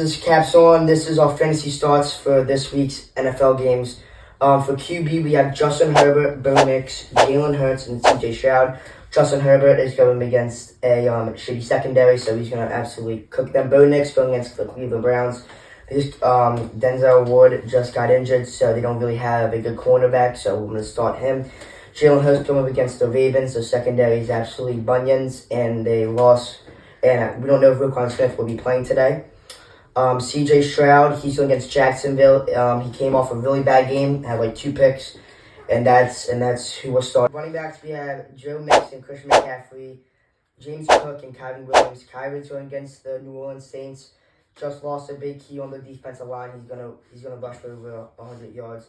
This is Caps On. This is our fantasy starts for this week's NFL games. For QB, we have Justin Herbert, Bo Nix, Jalen Hurts, and CJ Stroud. Justin Herbert is going against a shitty secondary, so he's going to absolutely cook them. Bo Nix going against the Cleveland Browns. Denzel Ward just got injured, so they don't really have a good cornerback, so we're going to start him. Jalen Hurts going up against the Ravens. The secondary is absolutely bunions, and they lost. And we don't know if Roquan Smith will be playing today. CJ Stroud, he's going against Jacksonville. He came off a really bad game, had like 2 picks, and that's who we're starting. Running backs, we have Joe Mixon, Christian McCaffrey, James Cook, and Kyren Williams. Kyren's going against the New Orleans Saints. Just lost a big key on the defensive line. He's gonna rush for over 100 yards.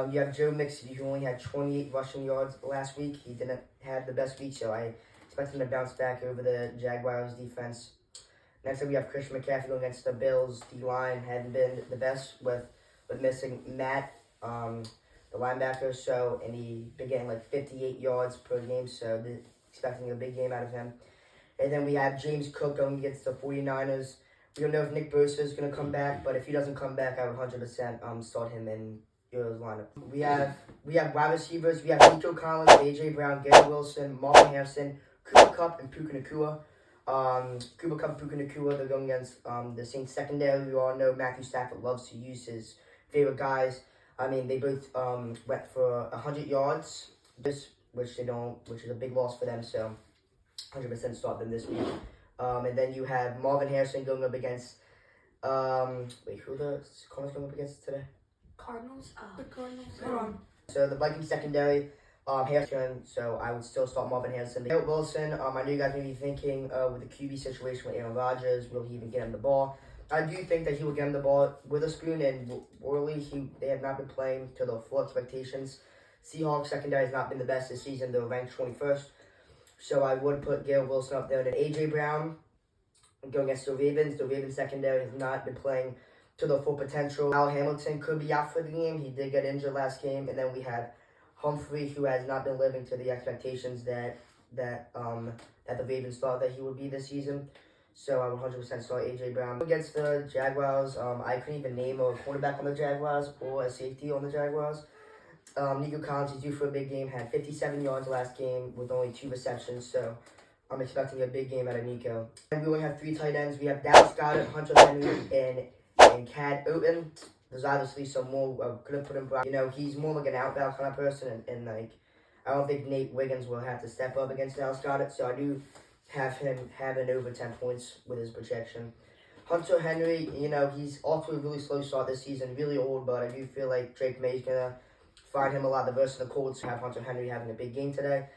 You have Joe Mixon, who only had 28 rushing yards last week. He didn't have the best week, so I expect him to bounce back over the Jaguars defense. Next up, we have Christian McCaffrey going against the Bills. D-line hadn't been the best with missing Matt, the linebacker, and he's been getting like 58 yards per game, so expecting a big game out of him. And then we have James Cook going against the 49ers. We don't know if Nick Bosa is going to come back, but if he doesn't come back, I would 100% start him in your lineup. We have wide receivers. We have Nico Collins, A.J. Brown, Gary Wilson, Marvin Harrison, Cooper Kupp, and Puka Nacua. Cooper Kupp, Puka Nacua, they're going against the Saints secondary. We all know Matthew Stafford loves to use his favorite guys. I mean, they both went for 100 yards, which is a big loss for them, so 100% start them this week. And then you have Marvin Harrison going up against, who are the Cardinals going up against today? Cardinals? The Cardinals. Hold on. So the Vikings secondary, Harrison, so I would still start Marvin Harrison. Garrett Wilson, I know you guys may be thinking with the QB situation with Aaron Rodgers, will he even get him the ball? I do think that he will get him the ball. Witherspoon and Worley, they have not been playing to their full expectations. Seahawks secondary has not been the best this season. They're ranked 21st. So I would put Garrett Wilson up there. And then A.J. Brown going against the Ravens. The Ravens secondary has not been playing to their full potential. Al Hamilton could be out for the game. He did get injured last game. And then we have Humphrey, who has not been living to the expectations that the Ravens thought that he would be this season. So I would 100% start A.J. Brown. Against the Jaguars, I couldn't even name a quarterback on the Jaguars or a safety on the Jaguars. Nico Collins is due for a big game, had 57 yards last game with only 2 receptions, so I'm expecting a big game out of Nico. And we only have 3 tight ends. We have Dallas Goedert, Hunter Henry, and Cad Oten. There's obviously some more, could have put him, he's more like an out-route kind of person, and I don't think Nate Wiggins will have to step up against Dallas Goedert, so I do have him having over 10 points with his projection. Hunter Henry, he's off to a really slow start this season, really old, but I do feel like Drake May's going to find him a lot. The verse of the Colts have Hunter Henry having a big game today.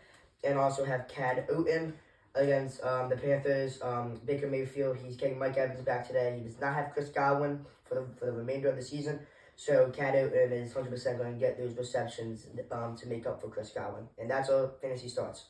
And also have Cad Oten against the Panthers. Baker Mayfield, he's getting Mike Evans back today. He does not have Chris Godwin for the remainder of the season. So Cad Oten is 100% going to get those receptions to make up for Chris Godwin. And that's our fantasy starts.